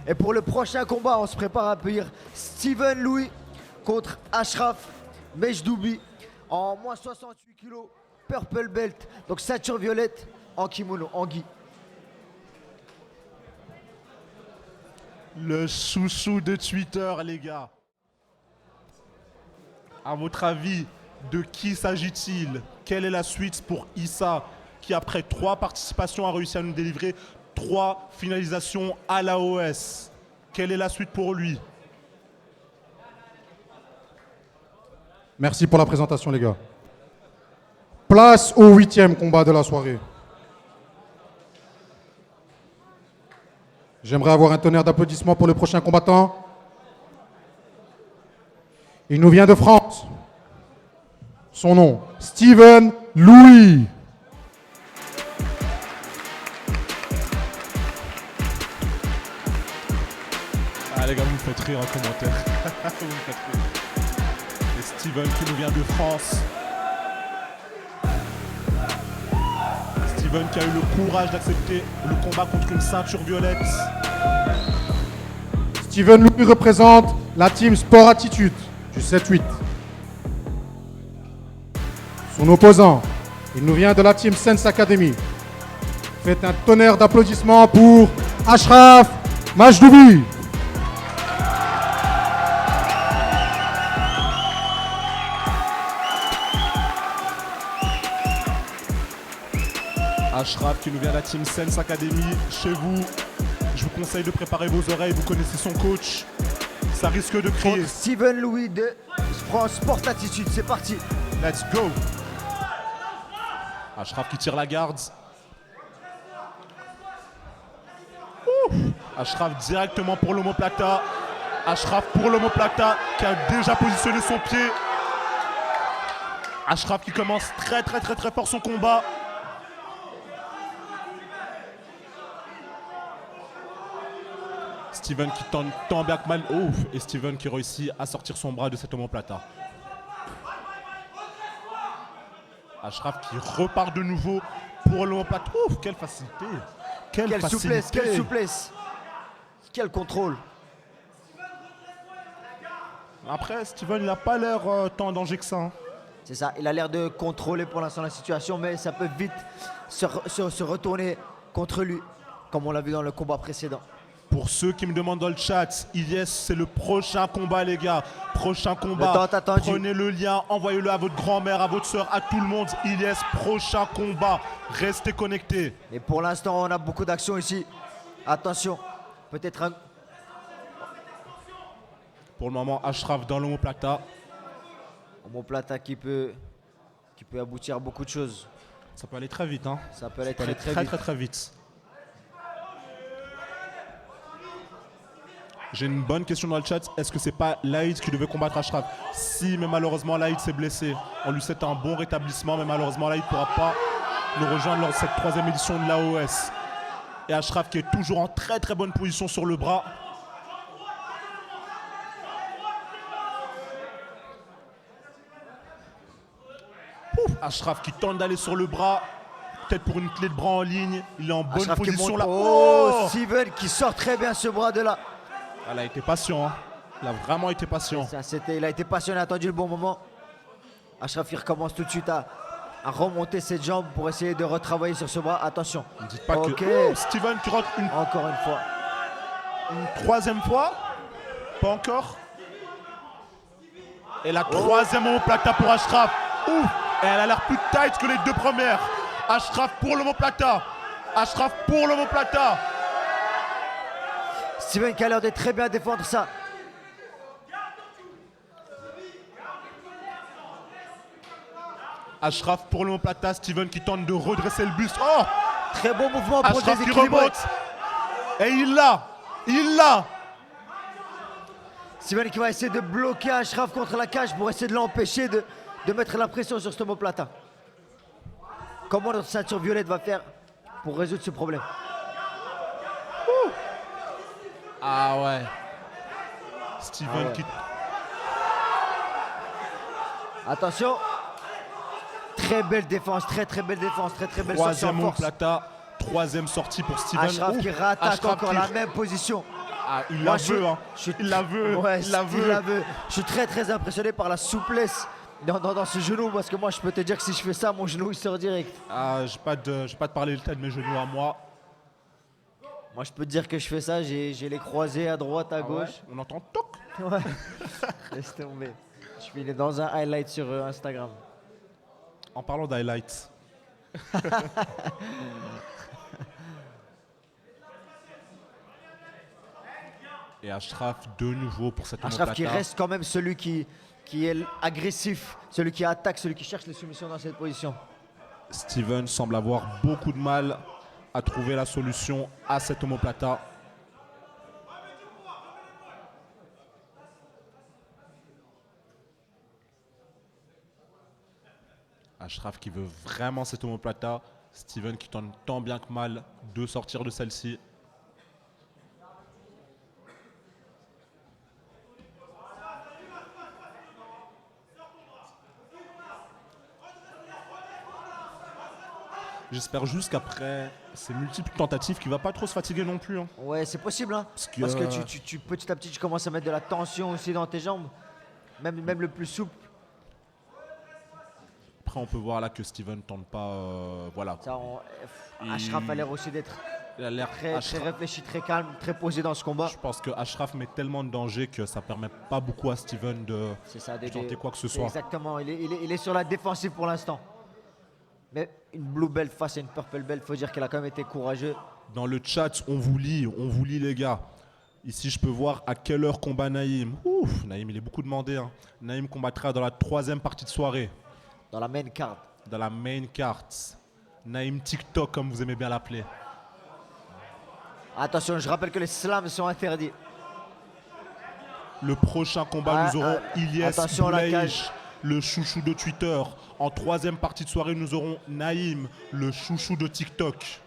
Et pour le prochain combat, on se prépare à accueillir Steven Louis contre Ashraf Mejdoubi en moins 68 kg, purple belt, donc ceinture violette en kimono, en gi. Le chouchou de Twitter, les gars. À votre avis, de qui s'agit-il? Quelle est la suite pour Issa, qui après 3 participations a réussi à nous délivrer 3 finalisations à l'AOS? Quelle est la suite pour lui? Merci pour la présentation, les gars. Place au 8e combat de la soirée. J'aimerais avoir un tonnerre d'applaudissements pour le prochain combattant. Il nous vient de France. Son nom, Steven Louis. Ah les gars, vous me faites rire en commentaire. Vous me faites rire. Et Steven qui nous vient de France. Steven qui a eu le courage d'accepter le combat contre une ceinture violette. Steven Louis représente la team Sport Attitude du 7-8. Son opposant, il nous vient de la team Sense Academy. Faites un tonnerre d'applaudissements pour Ashraf Mejdoubi. Ashraf qui nous vient de la team Sense Academy. Chez vous, je vous conseille de préparer vos oreilles, vous connaissez son coach. Ça risque de crier. Contre Steven Louis de France Sport Attitude, c'est parti. Let's go. Ashraf qui tire la garde. Ashraf directement pour l'omoplata. Ashraf pour l'omoplata qui a déjà positionné son pied. Ashraf qui commence très fort son combat. Steven qui tend bien mal. Et Steven qui réussit à sortir son bras de cet omoplata. Ashraf qui repart de nouveau pour l'omoplata. Quelle facilité. Quelle facilité. Souplesse, quelle souplesse. Quel contrôle. Après, Steven, il n'a pas l'air tant en danger que ça. Hein. C'est ça, il a l'air de contrôler pour l'instant la situation, mais ça peut vite se retourner contre lui, comme on l'a vu dans le combat précédent. Pour ceux qui me demandent dans le chat, Ilyes, c'est le prochain combat, les gars. Prochain combat. Le temps attendu. Prenez le lien, envoyez-le à votre grand-mère, à votre soeur, à tout le monde. Ilyes, prochain combat. Restez connectés. Et pour l'instant, on a beaucoup d'actions ici. Attention, peut-être un... Pour le moment, Ashraf dans l'omoplata. Omoplata qui peut aboutir à beaucoup de choses. Ça peut aller très vite. Hein. Ça peut aller très vite. J'ai une bonne question dans le chat. Est-ce que c'est pas Laïd qui devait combattre Ashraf? Si, mais malheureusement, Laïd s'est blessé. On lui souhaite un bon rétablissement, mais malheureusement, Laïd ne pourra pas nous rejoindre lors de cette 3e édition de l'AOS. Et Ashraf qui est toujours en très bonne position sur le bras. Ashraf qui tente d'aller sur le bras. Peut-être pour une clé de bras en ligne. Il est en bonne Ashraf position là. Steven qui sort très bien ce bras de là. Il a été patient. Hein. Il a vraiment été patient. Il a été patient, il a attendu le bon moment. Ashraf il recommence tout de suite à remonter ses jambes pour essayer de retravailler sur ce bras. Attention. Ne dites pas que Steven qui rentre encore une fois. Une 3e fois. Pas encore. Et la 3e omoplata pour Ashraf. Et elle a l'air plus tight que les 2 premières. Ashraf pour l'omoplata. Ashraf pour l'omoplata. Steven qui a l'air de très bien défendre ça. Ashraf pour l'omoplata. Steven qui tente de redresser le buste. Très bon mouvement pour Ashraf qui remonte. Et il l'a. Steven qui va essayer de bloquer Ashraf contre la cage pour essayer de l'empêcher de mettre la pression sur ce omoplata. Comment notre ceinture violette va faire pour résoudre ce problème? Ah ouais. Steven qui... Attention. Très belle défense, très belle défense, très belle sortie en force. Omoplata, 3e sortie pour Steven. Ashraf qui rattaque encore la même position. Ah, il Moi, la veut, hein. Il la veut. Ouais, il la il veut. la veut. Je suis très très impressionné par la souplesse dans ce genou parce que moi je peux te dire que si je fais ça, mon genou il sort direct. Ah, je vais pas te parler le tas de mes genoux à moi. Moi je peux te dire que je fais ça, j'ai les croisés à droite, à gauche. On entend toc. Ouais. Laisse tomber. Je suis dans un highlight sur Instagram. En parlant d'highlights. Et Ashraf de nouveau pour cette Ashraf qui omoplata. reste quand même celui qui est agressif, celui qui attaque, celui qui cherche les soumissions dans cette position. Steven semble avoir beaucoup de mal à trouver la solution à cette omoplata. Ashraf qui veut vraiment cette omoplata. Steven qui tente tant bien que mal de sortir de celle-ci. J'espère juste qu'après ces multiples tentatives, qu'il va pas trop se fatiguer non plus, hein. Ouais, c'est possible, hein. Parce que tu, petit à petit, tu commences à mettre de la tension aussi dans tes jambes. Même le plus souple. Après, on peut voir là que Steven tente pas. Voilà. Ça, Ashraf a l'air aussi d'être Il a l'air très Ashraf- réfléchi, très calme, très posé dans ce combat. Je pense que Ashraf met tellement de danger que ça permet pas beaucoup à Steven de C'est ça, tenter quoi que ce soit. Exactement, il est sur la défensive pour l'instant. Mais une blue belt face à une purple belt, faut dire qu'elle a quand même été courageuse. Dans le chat, on vous lit les gars. Ici, je peux voir à quelle heure combat Naïm. Ouf, Naïm, il est beaucoup demandé, hein. Naïm combattra dans la 3e partie de soirée, Dans la main card. dans la main card. Naïm TikTok, comme vous aimez bien l'appeler. Attention, je rappelle que les slams sont interdits. Le prochain combat, nous aurons Ilyes attention à la Boulaïch, cage. le chouchou de Twitter. En 3e partie de soirée, nous aurons Naïm, le chouchou de TikTok.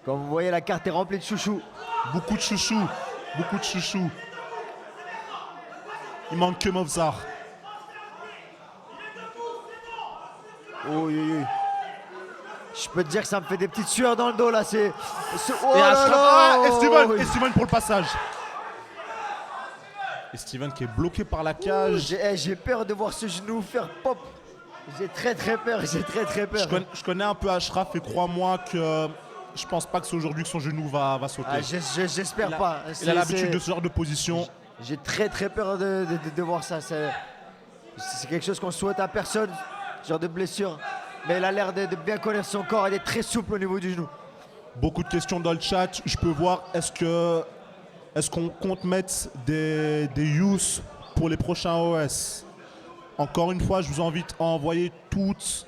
Comme vous voyez, la carte est remplie de chouchous. Beaucoup de chouchous, beaucoup de chouchous. Il manque que Movzar. Oui, oui, oui. Je peux te dire que ça me fait des petites sueurs dans le dos là. Oh Et là Ashraf- là. Ah, et Steven pour le passage. Et Steven qui est bloqué par la cage. J'ai peur de voir ce genou faire pop. J'ai très peur, j'ai très peur. Je connais un peu Ashraf et crois-moi que je pense pas que c'est aujourd'hui que son genou va sauter. Ah, j'espère pas. Il a l'habitude de ce genre de position. J'ai très peur de voir ça. C'est quelque chose qu'on souhaite à personne, ce genre de blessure. Mais il a l'air de bien connaître son corps et d'être très souple au niveau du genou. Beaucoup de questions dans le chat. Je peux voir, est-ce qu'on compte mettre des youths pour les prochains OS? Encore une fois, je vous invite à envoyer tous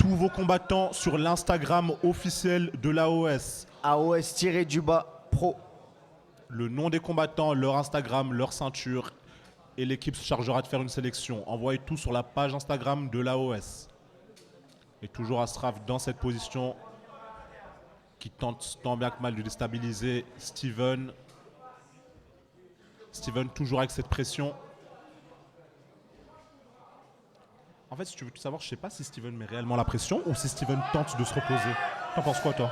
vos combattants sur l'Instagram officiel de l'AOS. AOS-Pro. Le nom des combattants, leur Instagram, leur ceinture. Et l'équipe se chargera de faire une sélection. Envoyez tout sur la page Instagram de l'AOS. Et toujours Ashraf dans cette position qui tente tant bien que mal de déstabiliser Steven. Steven toujours avec cette pression. En fait, si tu veux tout savoir, je sais pas si Steven met réellement la pression ou si Steven tente de se reposer. T'en penses quoi, toi?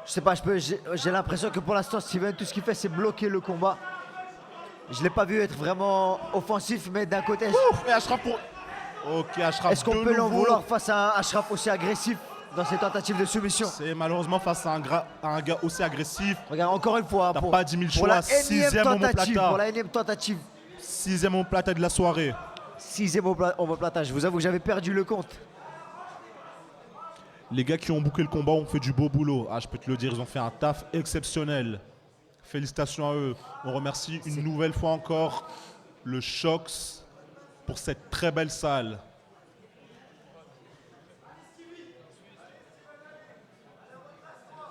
Je sais pas, j'ai l'impression que pour l'instant, Steven, tout ce qu'il fait, c'est bloquer le combat. Je l'ai pas vu être vraiment offensif, mais d'un côté, Ouf, et Ashraf pour... Ok, Ashraf est-ce qu'on de peut l'en nouveau. vouloir face à un Ashraf aussi agressif dans ses tentatives de soumission? C'est malheureusement face à un gars aussi agressif. Regarde, encore une fois, T'as pour, pas 10 000 pour la choix, énième 6e tentative, omoplata. pour la énième tentative, 6e omoplata de la soirée. 6e omoplata. Je vous avoue que j'avais perdu le compte. Les gars qui ont bouclé le combat ont fait du beau boulot. Ah, je peux te le dire, ils ont fait un taf exceptionnel. Félicitations à eux. On remercie une nouvelle fois encore le Shox pour cette très belle salle.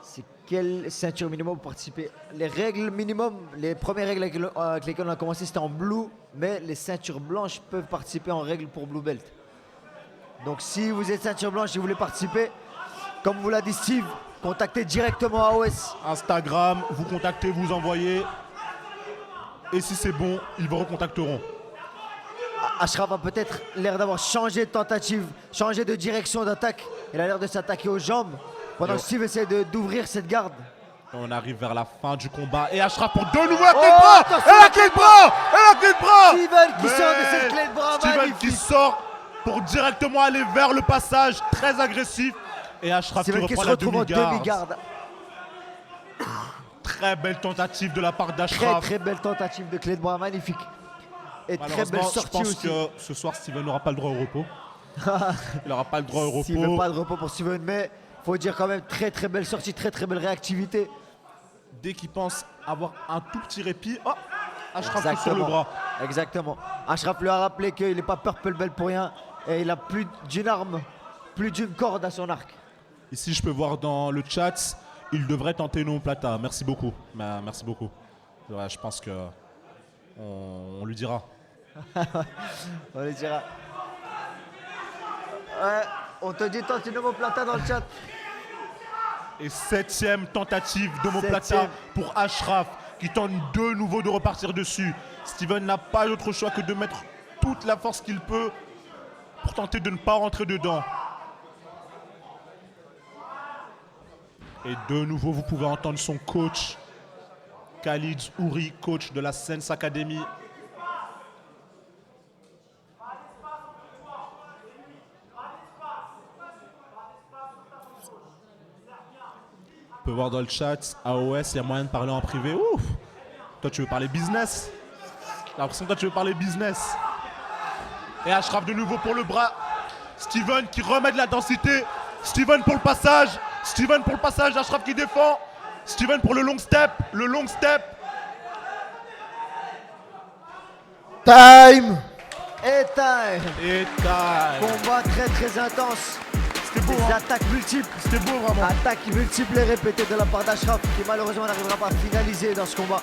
C'est quelle ceinture minimum pour participer? Les règles minimum, les premières règles avec lesquelles on a commencé, c'était en blue, mais les ceintures blanches peuvent participer en règle pour blue belt. Donc si vous êtes ceinture blanche et vous voulez participer, comme vous l'a dit Steve, contactez directement AOS. Instagram, vous contactez, vous envoyez. Et si c'est bon, ils vous recontacteront. Ashraf a peut-être l'air d'avoir changé de tentative, changé de direction d'attaque. Il a l'air de s'attaquer aux jambes. Pendant que Steve essaie d'ouvrir cette garde. On arrive vers la fin du combat. Et Ashraf pour de nouveau la clé Oh, de bras. attention, Et la clé de bras. Et la clé de bras. Steven qui Mais sort de cette clé de bras Steven magnifique. qui sort pour directement aller vers le passage. Très agressif. Et Ashraf qui Steven qui se reprend la retrouve en demi-garde. demi-garde. Très belle tentative de la part Très d'Ashraf. très belle tentative de clé de bras magnifique. Et très belle Malheureusement, je sortie pense aussi. que ce soir, Steven n'aura pas le droit au repos. Il n'aura pas le droit au repos. S'il veut pas de repos pour Steven, mais faut dire quand même très très belle sortie, très très belle réactivité. Dès qu'il pense avoir un tout petit répit, oh, Ashraf est sur le bras. Exactement. Ashraf lui a rappelé qu'il n'est pas purple belt pour rien et il a plus d'une arme, plus d'une corde à son arc. Ici, je peux voir dans le chat, il devrait tenter une plata. Merci beaucoup. Merci beaucoup. Ouais, je pense que on lui dira. On lui dira. Ouais, on te dit tente une plata dans le chat. Et 7e tentative d'omoplata Septième. pour Ashraf qui tente de nouveau de repartir dessus. Steven n'a pas d'autre choix que de mettre toute la force qu'il peut pour tenter de ne pas rentrer dedans. Et de nouveau, vous pouvez entendre son coach, Khalid Ouri, coach de la Sense Academy. On peut voir dans le chat, AOS, il y a moyen de parler en privé. Ouf! Toi, tu veux parler business? J'ai l'impression que toi, tu veux parler business. Et Ashraf de nouveau pour le bras. Steven qui remet de la densité. Steven pour le passage. Steven pour le passage. Ashraf qui défend. Steven pour le long step. Le long step. Time! Et time! Et time. Combat très très intense. C'était beau, Des hein? attaques multiples. C'était beau, vraiment. Attaques multiples et répétées de la part d'Ashraf qui malheureusement n'arrivera pas à finaliser dans ce combat.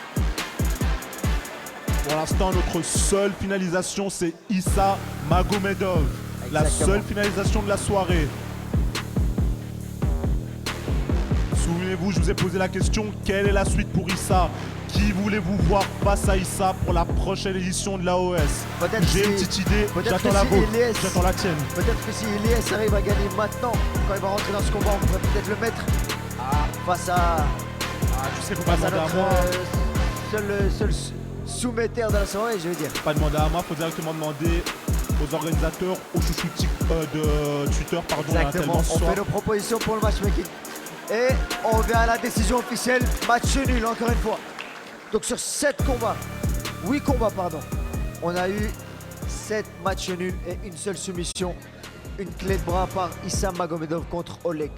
Pour l'instant, notre seule finalisation, c'est Issa Magomedov. La Exactement. seule finalisation de la soirée. Souvenez-vous, je vous ai posé la question, quelle est la suite pour Issa? Qui voulez-vous voir face à Issa pour la prochaine édition de l'AOS? Peut-être J'ai si- une petite idée, peut-être j'attends que la si vôtre, Elias- j'attends la tienne. Peut-être que si Elias arrive à gagner maintenant, quand il va rentrer dans ce combat, on pourrait peut-être le mettre face à, Tu sais, faut pas face à demander à notre moi. seul soumetteur de la soirée, je veux dire. Pas demander à moi, faut directement demander aux organisateurs, aux chouchous de Twitter, pardon, il y en a Exactement, tellement ce on soir. fait nos propositions pour le matchmaking. Et on vient à la décision officielle, match nul encore une fois. Donc sur 8 combats, pardon, on a eu 7 matchs nuls et une seule soumission. Une clé de bras par Issa Magomedov contre Oleg.